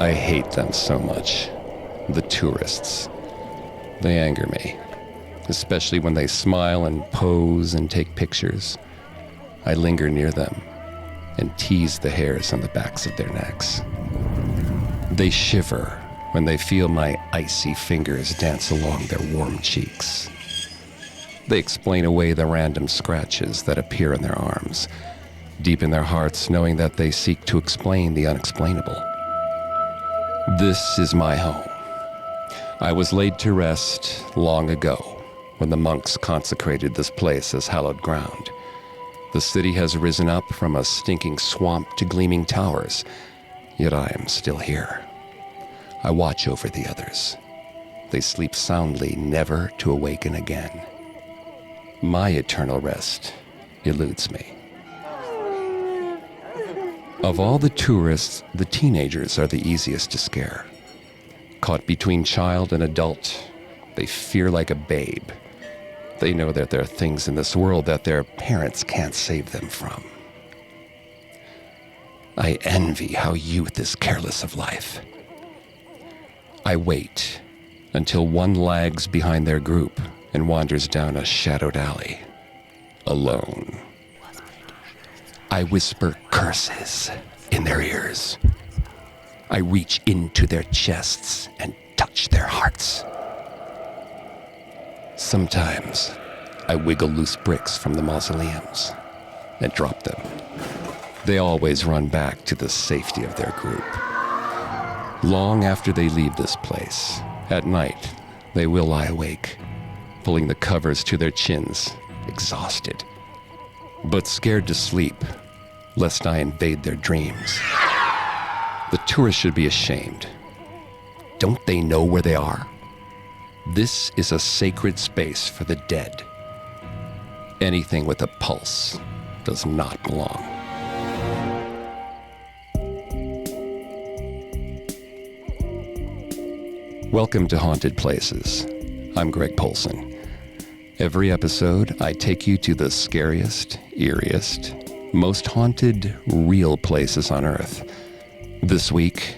I hate them so much. The tourists. They anger me, especially when they smile and pose and take pictures. I linger near them and tease the hairs on the backs of their necks. They shiver when they feel my icy fingers dance along their warm cheeks. They explain away the random scratches that appear in their arms, deep in their hearts knowing that they seek to explain the unexplainable. This is my home. I was laid to rest long ago when the monks consecrated this place as hallowed ground. The city has risen up from a stinking swamp to gleaming towers, yet I am still here. I watch over the others. They sleep soundly, never to awaken again. My eternal rest eludes me. Of all the tourists, the teenagers are the easiest to scare. Caught between child and adult, they fear like a babe. They know that there are things in this world that their parents can't save them from. I envy how youth is careless of life. I wait until one lags behind their group and wanders down a shadowed alley, alone. I whisper curses in their ears. I reach into their chests and touch their hearts. Sometimes I wiggle loose bricks from the mausoleums and drop them. They always run back to the safety of their group. Long after they leave this place, at night, they will lie awake, pulling the covers to their chins, exhausted, but scared to sleep, lest I invade their dreams. The tourists should be ashamed. Don't they know where they are? This is a sacred space for the dead. Anything with a pulse does not belong. Welcome to Haunted Places. I'm Greg Polson. Every episode, I take you to the scariest, eeriest, most haunted, real places on Earth. This week,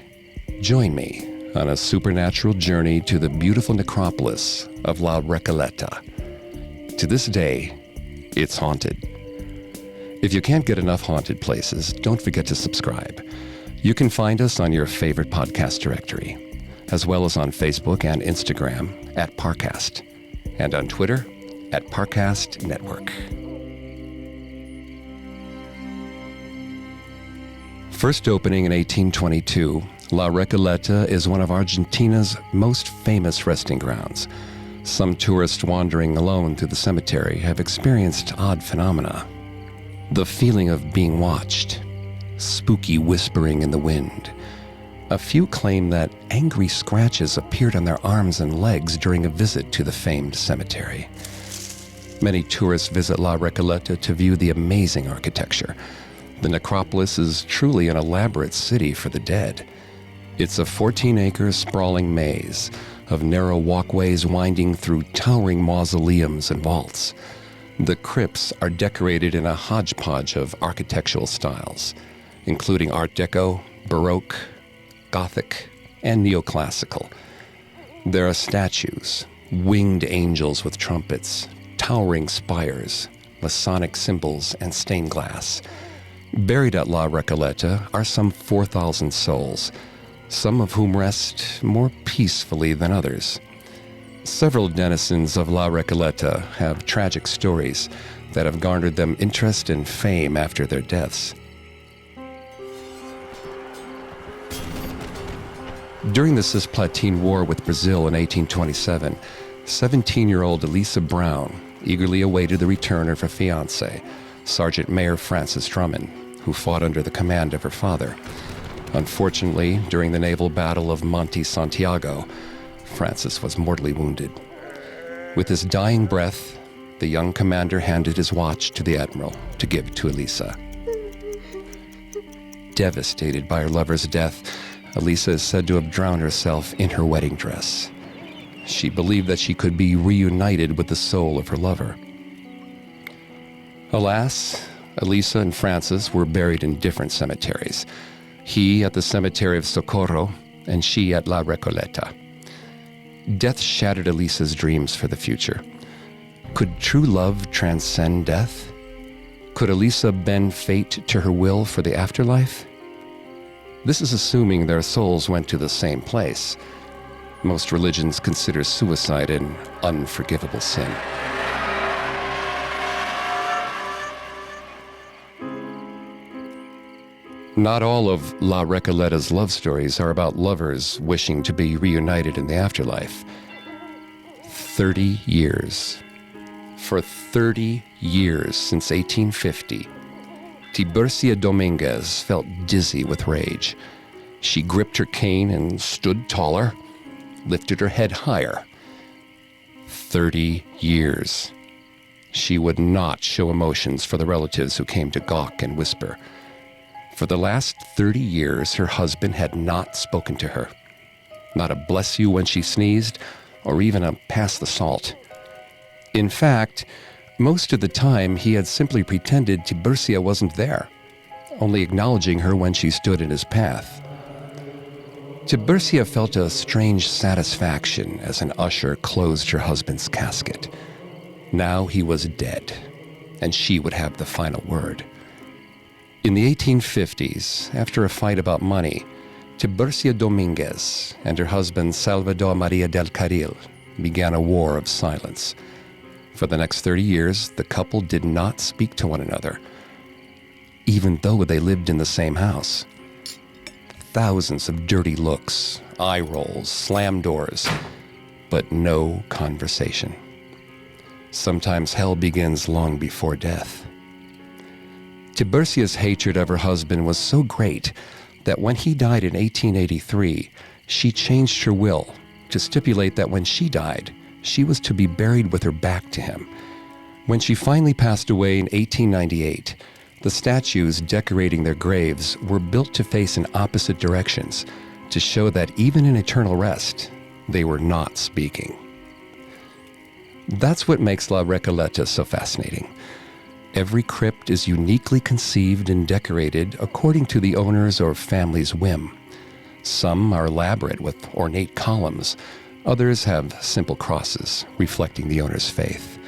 join me on a supernatural journey to the beautiful necropolis of La Recoleta. To this day, it's haunted. If you can't get enough haunted places, don't forget to subscribe. You can find us on your favorite podcast directory, as well as on Facebook and Instagram at Parcast, and on Twitter at Parcast Network. First opening in 1822, La Recoleta is one of Argentina's most famous resting grounds. Some tourists wandering alone through the cemetery have experienced odd phenomena. The feeling of being watched, spooky whispering in the wind. A few claim that angry scratches appeared on their arms and legs during a visit to the famed cemetery. Many tourists visit La Recoleta to view the amazing architecture. The necropolis is truly an elaborate city for the dead. It's a 14-acre sprawling maze of narrow walkways winding through towering mausoleums and vaults. The crypts are decorated in a hodgepodge of architectural styles, including Art Deco, Baroque, Gothic, and Neoclassical. There are statues, winged angels with trumpets, towering spires, Masonic symbols, and stained glass. Buried at La Recoleta are some 4,000 souls, some of whom rest more peacefully than others. Several denizens of La Recoleta have tragic stories that have garnered them interest and fame after their deaths. During the Cisplatin War with Brazil in 1827, 17-year-old Elisa Brown eagerly awaited the return of her fiancé, Sergeant Mayor Francis Drummond, who fought under the command of her father. Unfortunately, during the naval battle of Monte Santiago, Francis was mortally wounded. With his dying breath, the young commander handed his watch to the admiral to give to Elisa. Devastated by her lover's death, Elisa is said to have drowned herself in her wedding dress. She believed that she could be reunited with the soul of her lover. Alas, Elisa and Francis were buried in different cemeteries. He at the cemetery of Socorro, and she at La Recoleta. Death shattered Elisa's dreams for the future. Could true love transcend death? Could Elisa bend fate to her will for the afterlife? This is assuming their souls went to the same place. Most religions consider suicide an unforgivable sin. Not all of La Recoleta's love stories are about lovers wishing to be reunited in the afterlife. 30 years. For 30 years since 1850, Tiburcia Dominguez felt dizzy with rage. She gripped her cane and stood taller, lifted her head higher. 30 years. She would not show emotions for the relatives who came to gawk and whisper. For the last 30 years, her husband had not spoken to her. Not a bless you when she sneezed, or even a pass the salt. In fact, most of the time he had simply pretended Tiburcia wasn't there, only acknowledging her when she stood in his path. Tiburcia felt a strange satisfaction as an usher closed her husband's casket. Now he was dead, and she would have the final word. In the 1850s, after a fight about money, Tiburcia Dominguez and her husband Salvador Maria del Carril began a war of silence. For the next 30 years, the couple did not speak to one another, even though they lived in the same house. Thousands of dirty looks, eye rolls, slammed doors, but no conversation. Sometimes hell begins long before death. Tiburcia's hatred of her husband was so great that when he died in 1883, she changed her will to stipulate that when she died, she was to be buried with her back to him. When she finally passed away in 1898, the statues decorating their graves were built to face in opposite directions to show that even in eternal rest, they were not speaking. That's what makes La Recoleta so fascinating. Every crypt is uniquely conceived and decorated according to the owner's or family's whim. Some are elaborate with ornate columns. Others have simple crosses reflecting the owner's faith.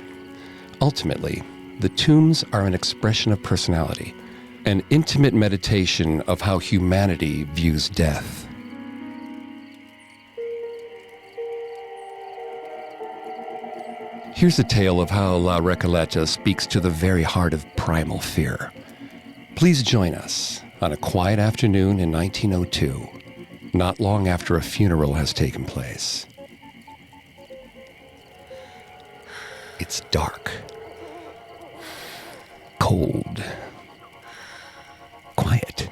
Ultimately, the tombs are an expression of personality, an intimate meditation of how humanity views death. Here's a tale of how La Recoleta speaks to the very heart of primal fear. Please join us on a quiet afternoon in 1902, not long after a funeral has taken place. It's dark, cold, quiet.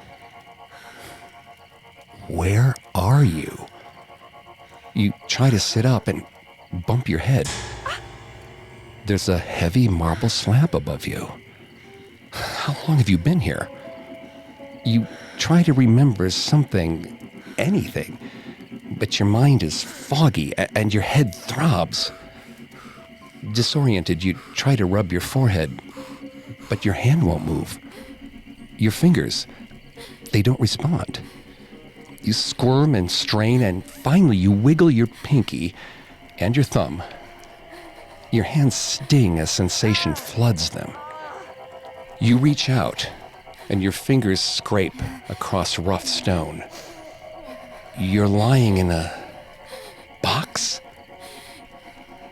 Where are you? You try to sit up and bump your head. There's a heavy marble slab above you. How long have you been here? You try to remember something, anything, but your mind is foggy and your head throbs. Disoriented, you try to rub your forehead, but your hand won't move. Your fingers, they don't respond. You squirm and strain, and finally you wiggle your pinky and your thumb. Your hands sting as sensation floods them. You reach out, and your fingers scrape across rough stone. You're lying in a box?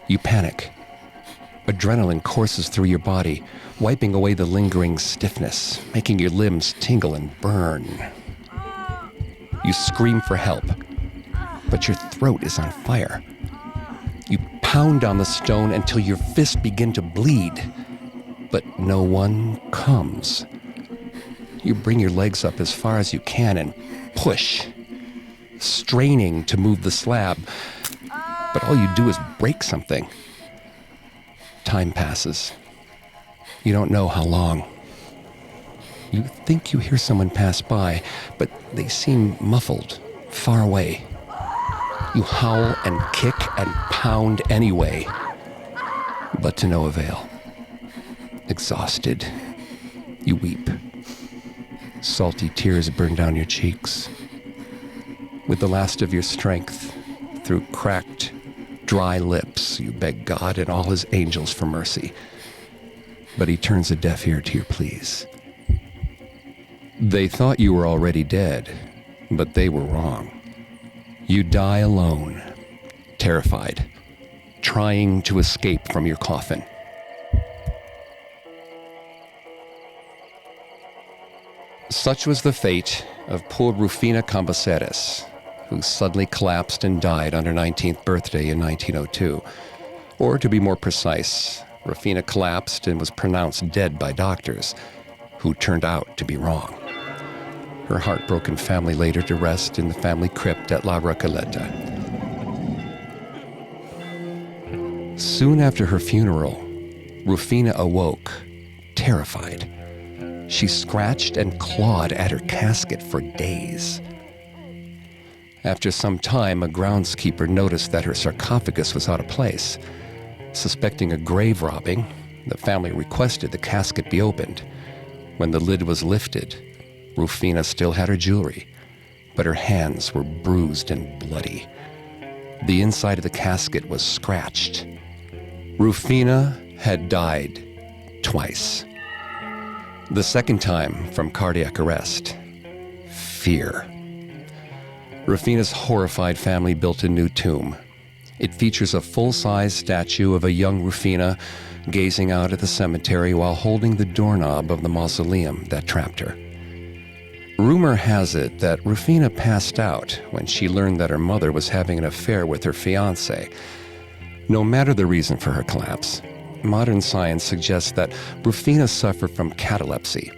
You panic. Adrenaline courses through your body, wiping away the lingering stiffness, making your limbs tingle and burn. You scream for help, but your throat is on fire. You pound on the stone until your fists begin to bleed, but no one comes. You bring your legs up as far as you can and push, straining to move the slab, but all you do is break something. Time passes. You don't know how long. You think you hear someone pass by, but they seem muffled, far away. You howl and kick and pound anyway, but to no avail. Exhausted, you weep. Salty tears burn down your cheeks. With the last of your strength, through cracked, dry lips, you beg God and all his angels for mercy. But he turns a deaf ear to your pleas. They thought you were already dead, but they were wrong. You die alone, terrified, trying to escape from your coffin. Such was the fate of poor Rufina Cambaceres, who suddenly collapsed and died on her 19th birthday in 1902. Or to be more precise, Rufina collapsed and was pronounced dead by doctors, who turned out to be wrong. Her heartbroken family laid her to rest in the family crypt at La Recoleta. Soon after her funeral, Rufina awoke, terrified. She scratched and clawed at her casket for days. After some time, a groundskeeper noticed that her sarcophagus was out of place. Suspecting a grave robbing, the family requested the casket be opened. When the lid was lifted, Rufina still had her jewelry, but her hands were bruised and bloody. The inside of the casket was scratched. Rufina had died twice. The second time from cardiac arrest. Fear. Rufina's horrified family built a new tomb. It features a full-size statue of a young Rufina gazing out at the cemetery while holding the doorknob of the mausoleum that trapped her. Rumor has it that Rufina passed out when she learned that her mother was having an affair with her fiancé. No matter the reason for her collapse, modern science suggests that Rufina suffered from catalepsy,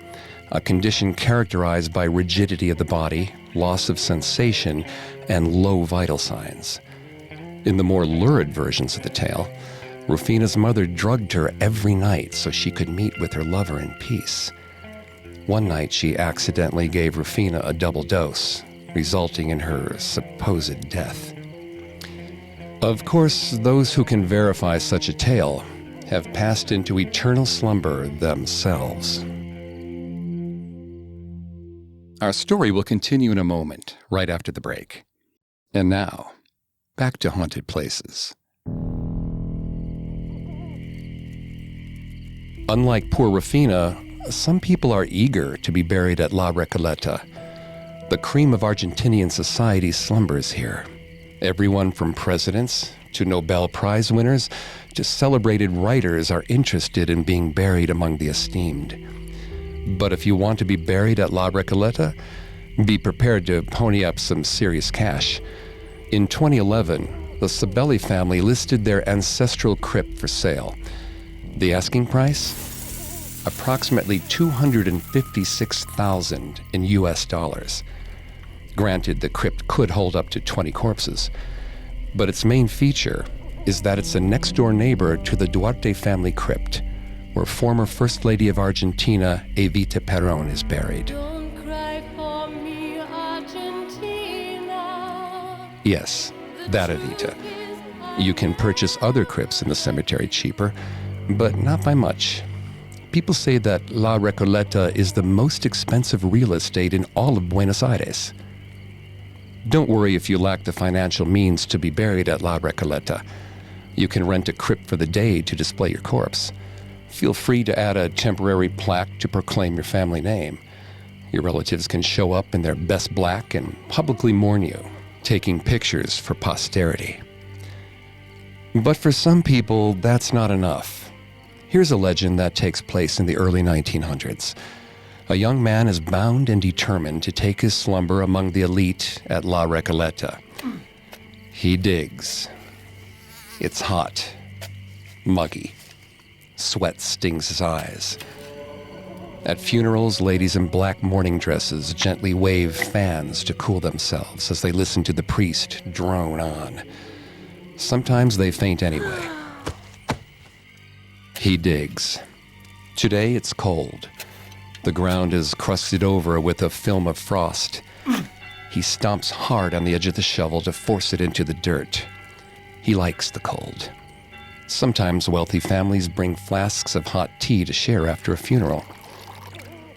a condition characterized by rigidity of the body, loss of sensation, and low vital signs. In the more lurid versions of the tale, Rufina's mother drugged her every night so she could meet with her lover in peace. One night, she accidentally gave Rufina a double dose, resulting in her supposed death. Of course, those who can verify such a tale have passed into eternal slumber themselves. Our story will continue in a moment, right after the break. And now, back to haunted places. Unlike poor Rufina, some people are eager to be buried at La Recoleta. The cream of Argentinian society slumbers here. Everyone from presidents to Nobel Prize winners to celebrated writers are interested in being buried among the esteemed. But if you want to be buried at La Recoleta, be prepared to pony up some serious cash. In 2011, the Sabelli family listed their ancestral crypt for sale. The asking price? Approximately $256,000 in US dollars. Granted, the crypt could hold up to 20 corpses, but its main feature is that it's a next-door neighbor to the Duarte family crypt, where former First Lady of Argentina, Evita Perón, is buried. Don't cry for me, Argentina. Yes, that Evita. You can purchase other crypts in the cemetery cheaper, but not by much. People say that La Recoleta is the most expensive real estate in all of Buenos Aires. Don't worry if you lack the financial means to be buried at La Recoleta. You can rent a crypt for the day to display your corpse. Feel free to add a temporary plaque to proclaim your family name. Your relatives can show up in their best black and publicly mourn you, taking pictures for posterity. But for some people, that's not enough. Here's a legend that takes place in the early 1900s. A young man is bound and determined to take his slumber among the elite at La Recoleta. He digs. It's hot, muggy. Sweat stings his eyes. At funerals, ladies in black mourning dresses gently wave fans to cool themselves as they listen to the priest drone on. Sometimes they faint anyway. He digs. Today it's cold. The ground is crusted over with a film of frost. He stomps hard on the edge of the shovel to force it into the dirt. He likes the cold. Sometimes wealthy families bring flasks of hot tea to share after a funeral.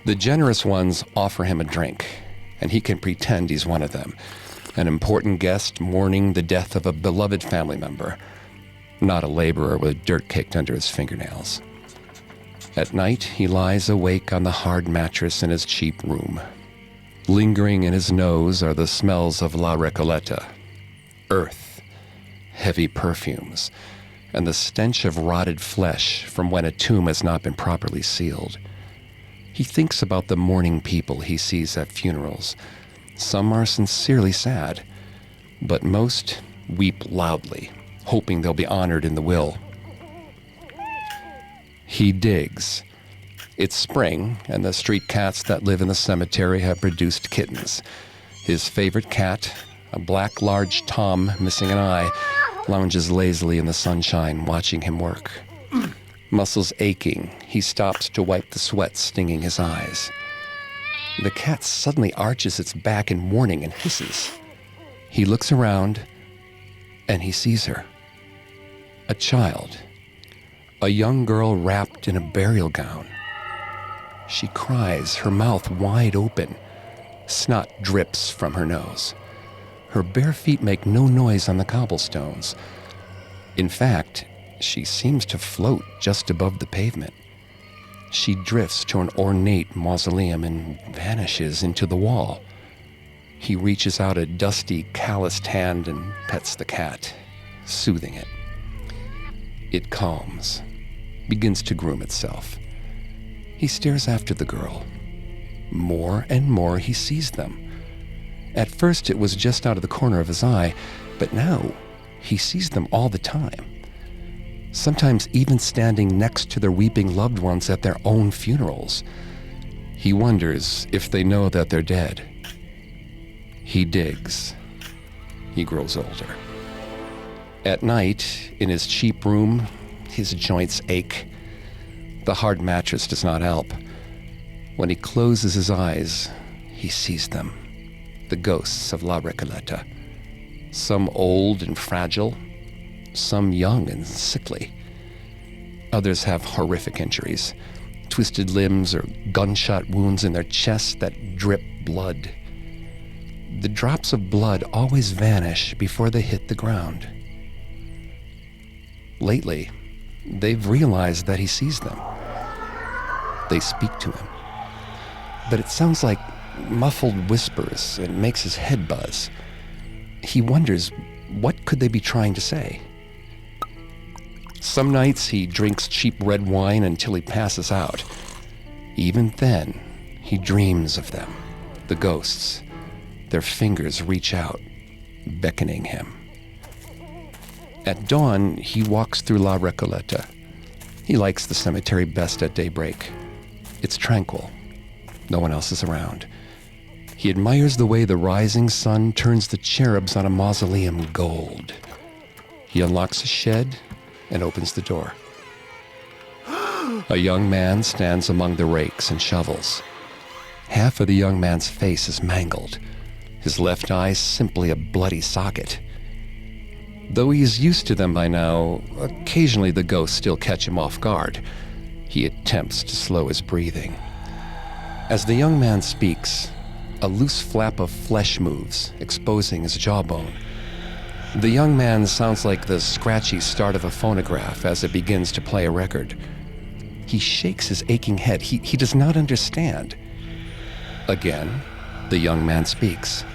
The generous ones offer him a drink, and he can pretend he's one of them. An important guest mourning the death of a beloved family member, not a laborer with dirt caked under his fingernails. At night, he lies awake on the hard mattress in his cheap room. Lingering in his nose are the smells of La Recoleta, earth, heavy perfumes, and the stench of rotted flesh from when a tomb has not been properly sealed. He thinks about the mourning people he sees at funerals. Some are sincerely sad, but most weep loudly, hoping they'll be honored in the will. He digs. It's spring, and the street cats that live in the cemetery have produced kittens. His favorite cat, a black large Tom missing an eye, lounges lazily in the sunshine, watching him work. Muscles aching, he stops to wipe the sweat stinging his eyes. The cat suddenly arches its back in warning and hisses. He looks around, and he sees her. A child. A young girl wrapped in a burial gown. She cries, her mouth wide open. Snot drips from her nose. Her bare feet make no noise on the cobblestones. In fact, she seems to float just above the pavement. She drifts to an ornate mausoleum and vanishes into the wall. He reaches out a dusty, calloused hand and pets the cat, soothing it. It calms, begins to groom itself. He stares after the girl. More and more he sees them. At first it was just out of the corner of his eye, but now he sees them all the time. Sometimes even standing next to their weeping loved ones at their own funerals. He wonders if they know that they're dead. He digs. He grows older. At night, in his cheap room, his joints ache. The hard mattress does not help. When he closes his eyes, he sees them. The ghosts of La Recoleta. Some old and fragile, some young and sickly. Others have horrific injuries, twisted limbs or gunshot wounds in their chests that drip blood. The drops of blood always vanish before they hit the ground. Lately, they've realized that he sees them. They speak to him. But it sounds like muffled whispers and makes his head buzz. He wonders, what could they be trying to say? Some nights he drinks cheap red wine until he passes out. Even then, he dreams of them, the ghosts. Their fingers reach out, beckoning him. At dawn, he walks through La Recoleta. He likes the cemetery best at daybreak. It's tranquil. No one else is around. He admires the way the rising sun turns the cherubs on a mausoleum gold. He unlocks a shed and opens the door. A young man stands among the rakes and shovels. Half of the young man's face is mangled. His left eye simply a bloody socket. Though he is used to them by now, occasionally the ghosts still catch him off guard. He attempts to slow his breathing. As the young man speaks, a loose flap of flesh moves, exposing his jawbone. The young man sounds like the scratchy start of a phonograph as it begins to play a record. He shakes his aching head. He does not understand. Again, the young man speaks.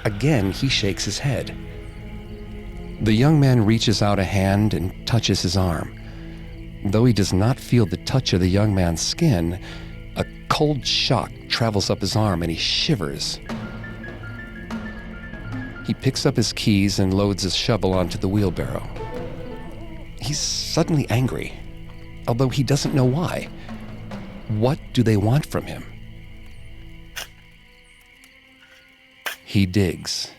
Again, he shakes his head. The young man reaches out a hand and touches his arm. Though he does not feel the touch of the young man's skin, a cold shock travels up his arm and he shivers. He picks up his keys and loads his shovel onto the wheelbarrow. He's suddenly angry, although he doesn't know why. What do they want from him? He digs,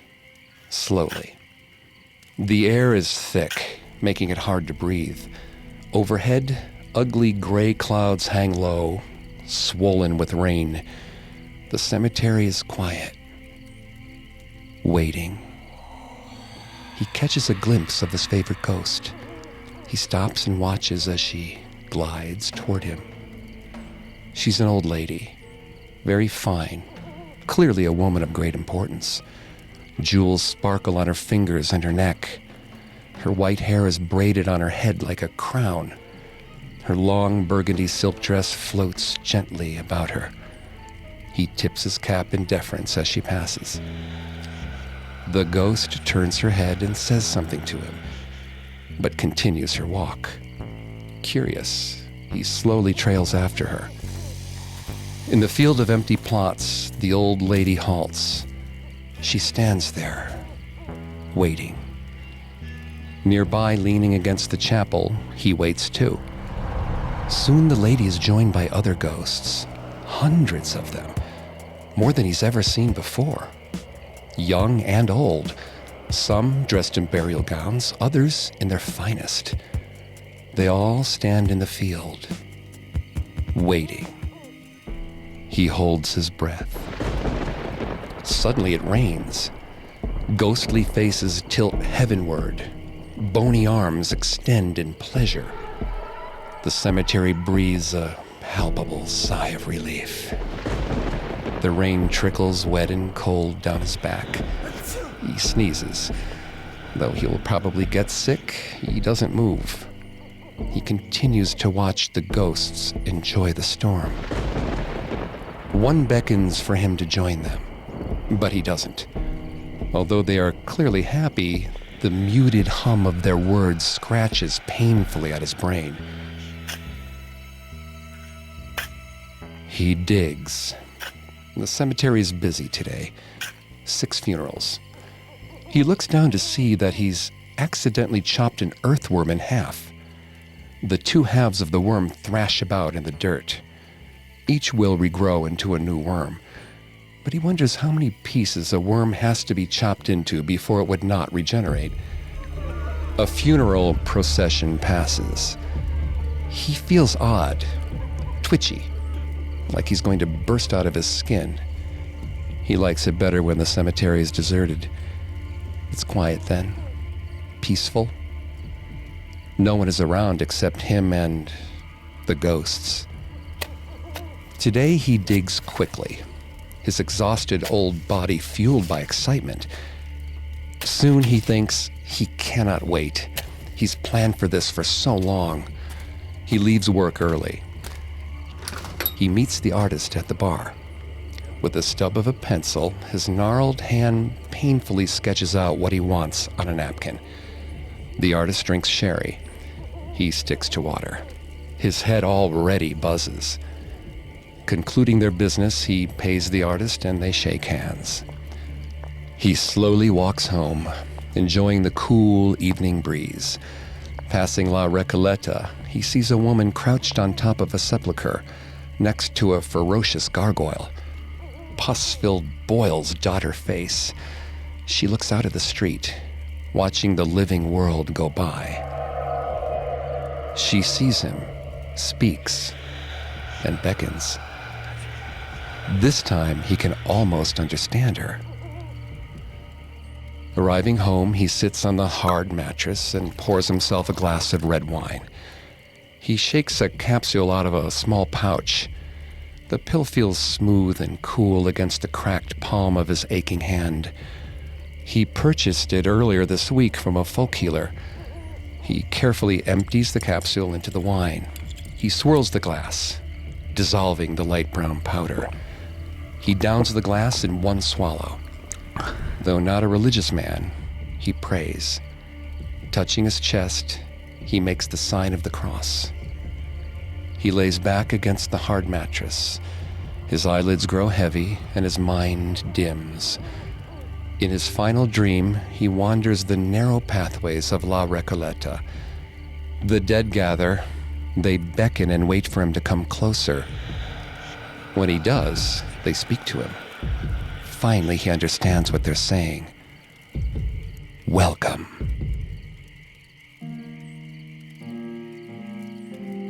slowly. The air is thick, making it hard to breathe. Overhead, ugly gray clouds hang low, swollen with rain. The cemetery is quiet. Waiting. He catches a glimpse of his favorite ghost. He stops and watches as she glides toward him. She's an old lady, very fine, clearly a woman of great importance. Jewels sparkle on her fingers and her neck. Her white hair is braided on her head like a crown. Her long burgundy silk dress floats gently about her. He tips his cap in deference as she passes. The ghost turns her head and says something to him, but continues her walk. Curious, he slowly trails after her. In the field of empty plots, the old lady halts. She stands there, waiting. Nearby, leaning against the chapel, he waits too. Soon the lady is joined by other ghosts, hundreds of them, more than he's ever seen before. Young and old, some dressed in burial gowns, others in their finest. They all stand in the field, waiting. He holds his breath. Suddenly it rains. Ghostly faces tilt heavenward. Bony arms extend in pleasure. The cemetery breathes a palpable sigh of relief. The rain trickles wet and cold down his back. He sneezes. Though he will probably get sick, he doesn't move. He continues to watch the ghosts enjoy the storm. One beckons for him to join them, but he doesn't. Although they are clearly happy, the muted hum of their words scratches painfully at his brain. He digs. The cemetery is busy today. 6 funerals. He looks down to see that he's accidentally chopped an earthworm in half. The 2 halves of the worm thrash about in the dirt. Each will regrow into a new worm, but he wonders how many pieces a worm has to be chopped into before it would not regenerate. A funeral procession passes. He feels odd, twitchy, like he's going to burst out of his skin. He likes it better when the cemetery is deserted. It's quiet then, peaceful. No one is around except him and the ghosts. Today he digs quickly, his exhausted old body fueled by excitement. Soon he thinks he cannot wait. He's planned for this for so long. He leaves work early. He meets the artist at the bar. With the stub of a pencil, his gnarled hand painfully sketches out what he wants on a napkin. The artist drinks sherry. He sticks to water. His head already buzzes. Concluding their business, he pays the artist and they shake hands. He slowly walks home, enjoying the cool evening breeze. Passing La Recoleta, he sees a woman crouched on top of a sepulcher next to a ferocious gargoyle. Pus-filled boils dot her face. She looks out at the street, watching the living world go by. She sees him, speaks, and beckons. This time, he can almost understand her. Arriving home, he sits on the hard mattress and pours himself a glass of red wine. He shakes a capsule out of a small pouch. The pill feels smooth and cool against the cracked palm of his aching hand. He purchased it earlier this week from a folk healer. He carefully empties the capsule into the wine. He swirls the glass, dissolving the light brown powder. He downs the glass in one swallow. Though not a religious man, he prays. Touching his chest, he makes the sign of the cross. He lays back against the hard mattress. His eyelids grow heavy and his mind dims. In his final dream, he wanders the narrow pathways of La Recoleta. The dead gather. They beckon and wait for him to come closer. When he does, they speak to him. Finally, he understands what they're saying. Welcome.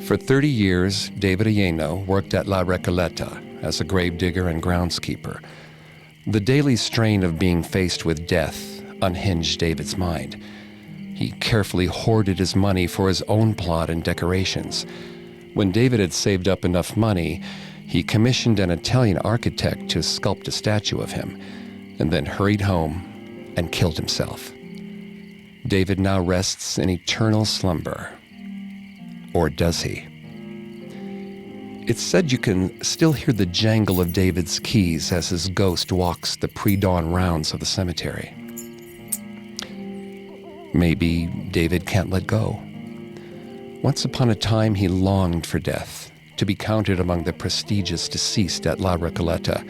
For 30 years, David Alleno worked at La Recoleta as a gravedigger and groundskeeper. The daily strain of being faced with death unhinged David's mind. He carefully hoarded his money for his own plot and decorations. When David had saved up enough money, he commissioned an Italian architect to sculpt a statue of him, and then hurried home, and killed himself. David now rests in eternal slumber. Or does he? It's said you can still hear the jangle of David's keys as his ghost walks the pre-dawn rounds of the cemetery. Maybe David can't let go. Once upon a time, he longed for death, to be counted among the prestigious deceased at La Recoleta.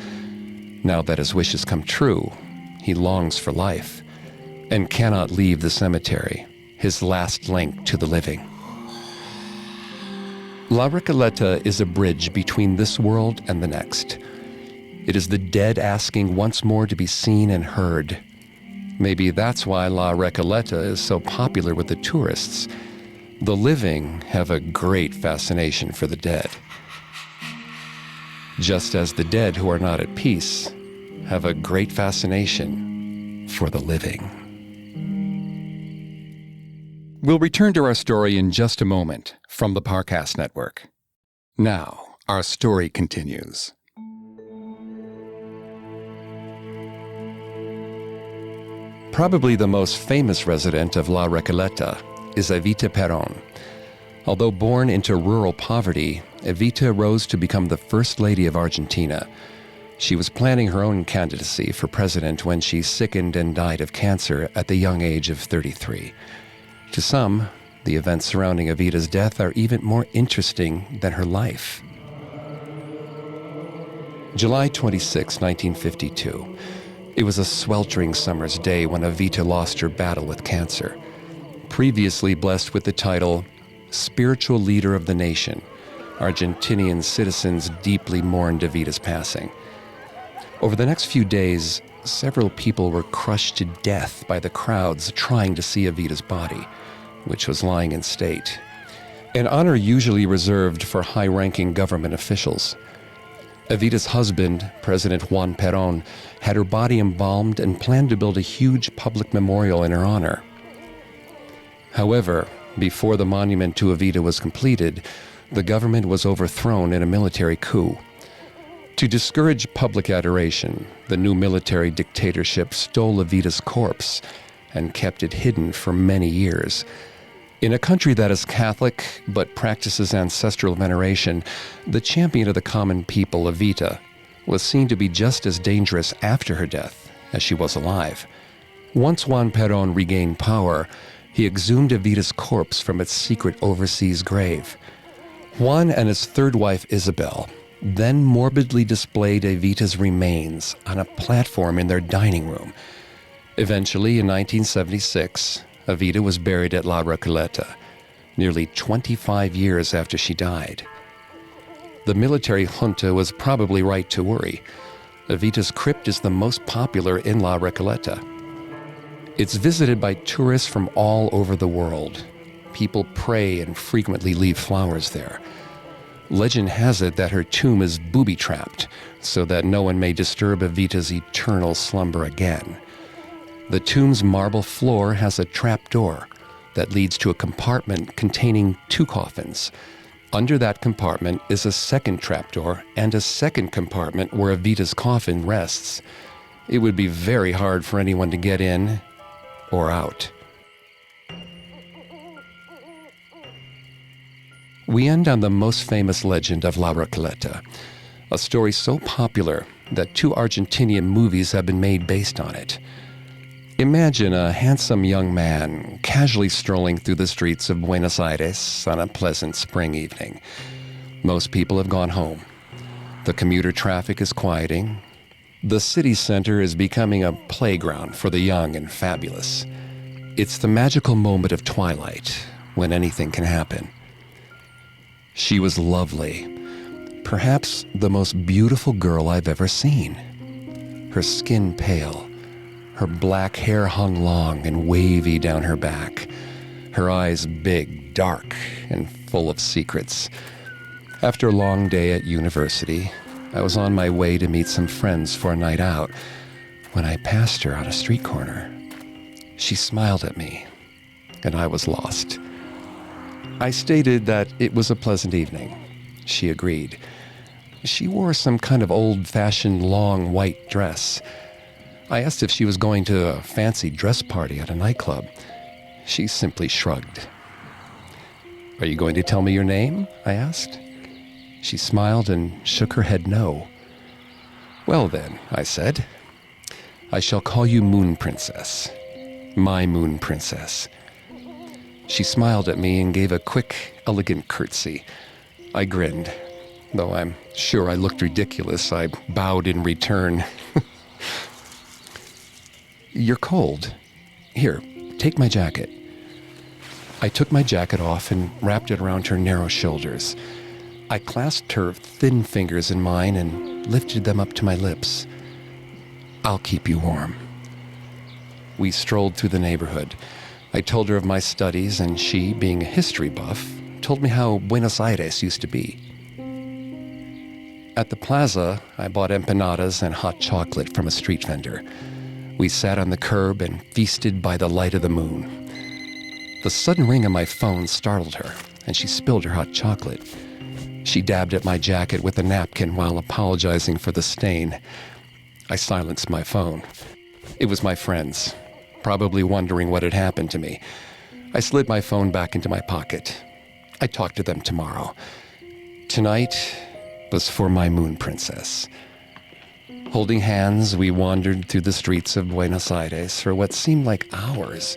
Now that his wishes come true, he longs for life and cannot leave the cemetery, his last link to the living. La Recoleta is a bridge between this world and the next. It is the dead asking once more to be seen and heard. Maybe that's why La Recoleta is so popular with the tourists. The living have a great fascination for the dead. Just as the dead who are not at peace have a great fascination for the living. We'll return to our story in just a moment from the Parcast Network. Now, our story continues. Probably the most famous resident of La Recoleta is Evita Perón. Although born into rural poverty, Evita rose to become the First Lady of Argentina. She was planning her own candidacy for president when she sickened and died of cancer at the young age of 33. To some, the events surrounding Evita's death are even more interesting than her life. July 26, 1952. It was a sweltering summer's day when Evita lost her battle with cancer. Previously blessed with the title Spiritual Leader of the Nation, Argentinian citizens deeply mourned Evita's passing. Over the next few days, several people were crushed to death by the crowds trying to see Evita's body, which was lying in state, an honor usually reserved for high-ranking government officials. Evita's husband, President Juan Perón, had her body embalmed and planned to build a huge public memorial in her honor. However, before the monument to Evita was completed, the government was overthrown in a military coup. To discourage public adoration, the new military dictatorship stole Evita's corpse and kept it hidden for many years. In a country that is Catholic but practices ancestral veneration, the champion of the common people, Evita, was seen to be just as dangerous after her death as she was alive. Once Juan Perón regained power, he exhumed Evita's corpse from its secret overseas grave. Juan and his third wife, Isabel, then morbidly displayed Evita's remains on a platform in their dining room. Eventually, in 1976, Evita was buried at La Recoleta, nearly 25 years after she died. The military junta was probably right to worry. Evita's crypt is the most popular in La Recoleta. It's visited by tourists from all over the world. People pray and frequently leave flowers there. Legend has it that her tomb is booby-trapped so that no one may disturb Evita's eternal slumber again. The tomb's marble floor has a trapdoor that leads to a compartment containing 2 coffins. Under that compartment is a second trapdoor and a second compartment where Evita's coffin rests. It would be very hard for anyone to get in or out. We end on the most famous legend of La Recoleta, a story so popular that 2 Argentinian movies have been made based on it. Imagine a handsome young man casually strolling through the streets of Buenos Aires on a pleasant spring evening. Most people have gone home. The commuter traffic is quieting. The city center is becoming a playground for the young and fabulous. It's the magical moment of twilight when anything can happen. She was lovely, perhaps the most beautiful girl I've ever seen. Her skin pale, her black hair hung long and wavy down her back, her eyes big, dark, and full of secrets. After a long day at university, I was on my way to meet some friends for a night out when I passed her on a street corner. She smiled at me, and I was lost. I stated that it was a pleasant evening. She agreed. She wore some kind of old-fashioned long white dress. I asked if she was going to a fancy dress party at a nightclub. She simply shrugged. "Are you going to tell me your name?" I asked. She smiled and shook her head no. "Well then," I said, "I shall call you Moon Princess. My Moon Princess." She smiled at me and gave a quick, elegant curtsy. I grinned. Though I'm sure I looked ridiculous, I bowed in return. "You're cold. Here, take my jacket." I took my jacket off and wrapped it around her narrow shoulders. I clasped her thin fingers in mine and lifted them up to my lips. "I'll keep you warm." We strolled through the neighborhood. I told her of my studies, and she, being a history buff, told me how Buenos Aires used to be. At the plaza, I bought empanadas and hot chocolate from a street vendor. We sat on the curb and feasted by the light of the moon. The sudden ring on my phone startled her, and she spilled her hot chocolate. She dabbed at my jacket with a napkin while apologizing for the stain. I silenced my phone. It was my friends, probably wondering what had happened to me. I slid my phone back into my pocket. I'd talk to them tomorrow. Tonight was for my Moon Princess. Holding hands, we wandered through the streets of Buenos Aires for what seemed like hours,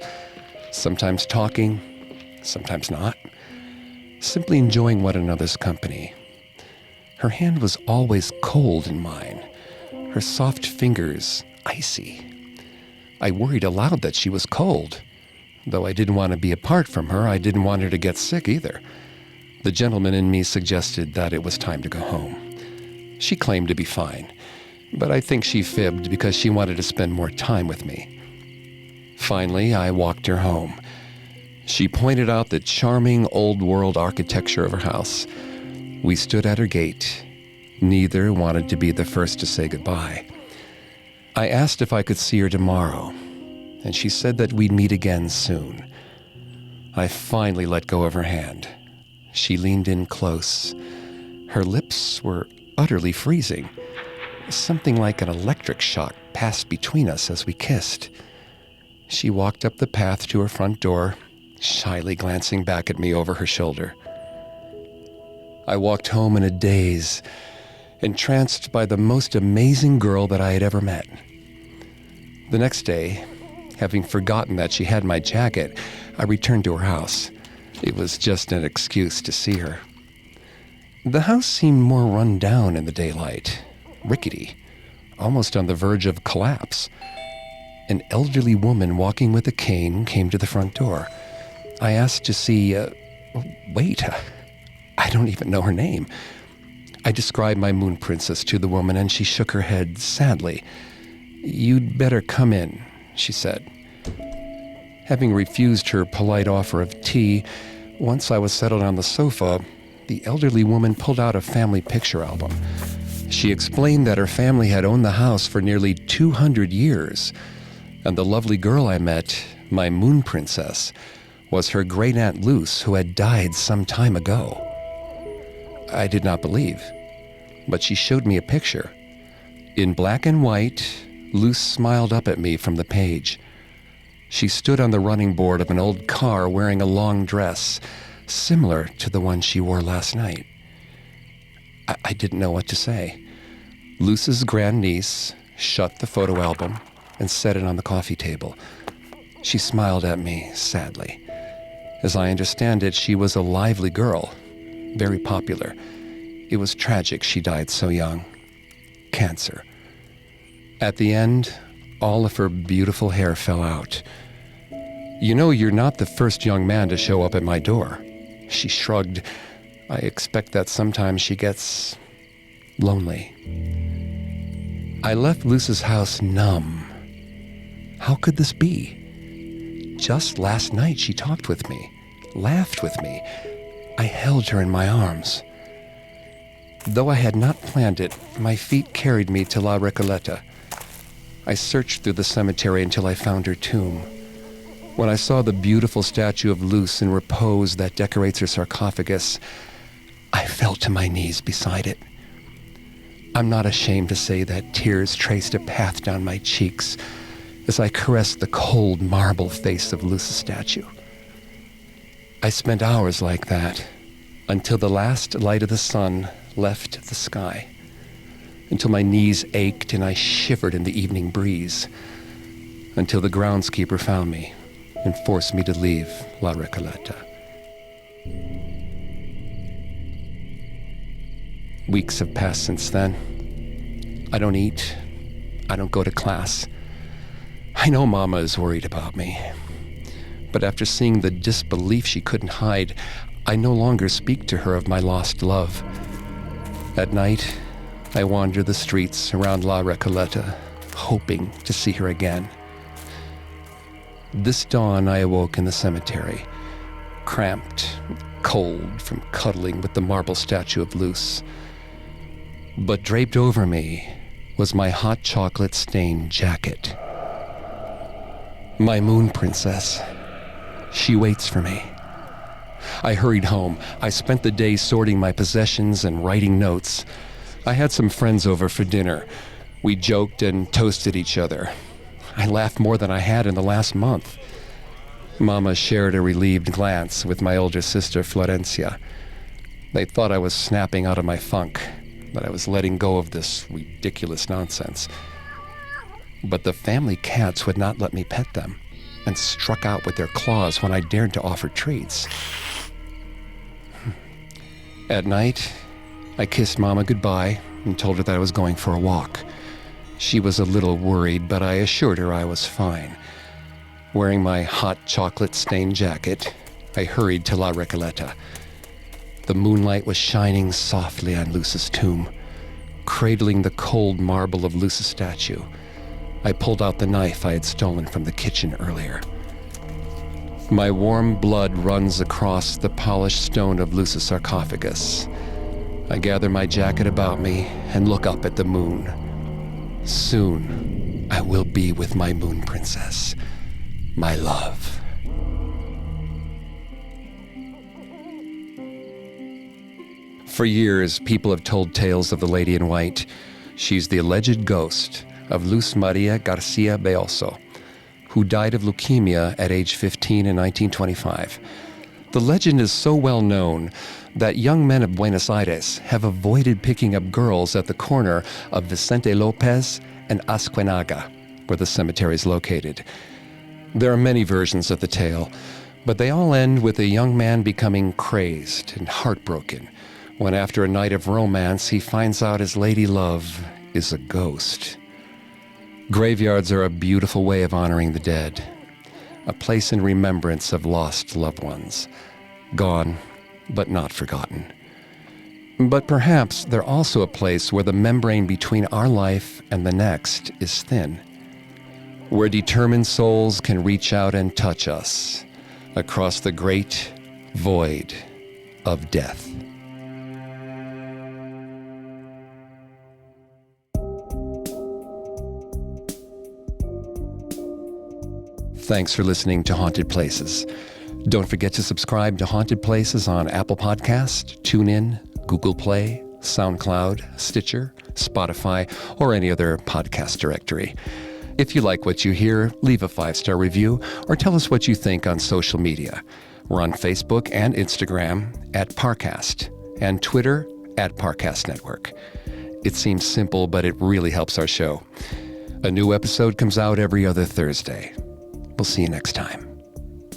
sometimes talking, sometimes not, simply enjoying one another's company. Her hand was always cold in mine, her soft fingers icy. I worried aloud that she was cold. Though I didn't want to be apart from her, I didn't want her to get sick either. The gentleman in me suggested that it was time to go home. She claimed to be fine, but I think she fibbed because she wanted to spend more time with me. Finally, I walked her home. She pointed out the charming old-world architecture of her house. We stood at her gate. Neither wanted to be the first to say goodbye. I asked if I could see her tomorrow, and she said that we'd meet again soon. I finally let go of her hand. She leaned in close. Her lips were utterly freezing. Something like an electric shock passed between us as we kissed. She walked up the path to her front door, shyly glancing back at me over her shoulder. I walked home in a daze, entranced by the most amazing girl that I had ever met. The next day, having forgotten that she had my jacket, I returned to her house. It was just an excuse to see her. The house seemed more run down in the daylight, rickety, almost on the verge of collapse. An elderly woman walking with a cane came to the front door. I asked to see, I don't even know her name. I described my Moon Princess to the woman, and she shook her head sadly. "You'd better come in," she said. Having refused her polite offer of tea, once I was settled on the sofa, the elderly woman pulled out a family picture album. She explained that her family had owned the house for nearly 200 years, and the lovely girl I met, my Moon Princess, was her great-aunt Luce, who had died some time ago. I did not believe, but she showed me a picture. In black and white, Luce smiled up at me from the page. She stood on the running board of an old car wearing a long dress, similar to the one she wore last night. I didn't know what to say. Luce's grandniece shut the photo album and set it on the coffee table. She smiled at me sadly. As I understand it, she was a lively girl, very popular. It was tragic she died so young. Cancer. At the end, all of her beautiful hair fell out. "You know, you're not the first young man to show up at my door." She shrugged. I expect that sometimes she gets lonely. I left Luce's house numb. How could this be? Just last night she talked with me, laughed with me. I held her in my arms. Though I had not planned it, my feet carried me to La Recoleta. I searched through the cemetery until I found her tomb. When I saw the beautiful statue of Luce in repose that decorates her sarcophagus, I fell to my knees beside it. I'm not ashamed to say that tears traced a path down my cheeks as I caressed the cold marble face of Luce's statue. I spent hours like that until the last light of the sun left the sky, until my knees ached and I shivered in the evening breeze, until the groundskeeper found me and forced me to leave La Recoleta. Weeks have passed since then. I don't eat. I don't go to class. I know Mama is worried about me. But after seeing the disbelief she couldn't hide, I no longer speak to her of my lost love. At night, I wander the streets around La Recoleta, hoping to see her again. This dawn, I awoke in the cemetery, cramped, cold from cuddling with the marble statue of Luce. But draped over me was my hot chocolate-stained jacket. My moon princess. She waits for me. I hurried home. I spent the day sorting my possessions and writing notes. I had some friends over for dinner. We joked and toasted each other. I laughed more than I had in the last month. Mama shared a relieved glance with my older sister, Florencia. They thought I was snapping out of my funk, that I was letting go of this ridiculous nonsense. But the family cats would not let me pet them and struck out with their claws when I dared to offer treats. At night, I kissed Mama goodbye and told her that I was going for a walk. She was a little worried, but I assured her I was fine. Wearing my hot chocolate-stained jacket, I hurried to La Recoleta. The moonlight was shining softly on Luce's tomb, cradling the cold marble of Luce's statue. I pulled out the knife I had stolen from the kitchen earlier. My warm blood runs across the polished stone of Luce's sarcophagus. I gather my jacket about me and look up at the moon. Soon, I will be with my moon princess, my love. For years, people have told tales of the Lady in White. She's the alleged ghost of Luz Maria Garcia Beoso, who died of leukemia at age 15 in 1925. The legend is so well known that young men of Buenos Aires have avoided picking up girls at the corner of Vicente Lopez and Asquenaga, where the cemetery is located. There are many versions of the tale, but they all end with a young man becoming crazed and heartbroken when, after a night of romance, he finds out his lady love is a ghost. Graveyards are a beautiful way of honoring the dead, a place in remembrance of lost loved ones, gone but not forgotten. But perhaps they're also a place where the membrane between our life and the next is thin, where determined souls can reach out and touch us across the great void of death. Thanks for listening to Haunted Places. Don't forget to subscribe to Haunted Places on Apple Podcast, TuneIn, Google Play, SoundCloud, Stitcher, Spotify, or any other podcast directory. If you like what you hear, leave a 5-star review or tell us what you think on social media. We're on Facebook and Instagram at Parcast and Twitter at Parcast Network. It seems simple, but it really helps our show. A new episode comes out every other Thursday. We'll see you next time.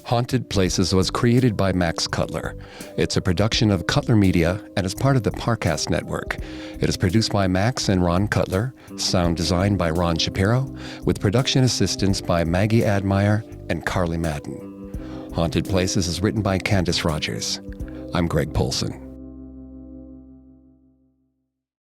Haunted Places was created by Max Cutler. It's a production of Cutler Media and is part of the Parcast Network. It is produced by Max and Ron Cutler, sound design by Ron Shapiro, with production assistance by Maggie Admire and Carly Madden. Haunted Places is written by Candace Rogers. I'm Greg Polson.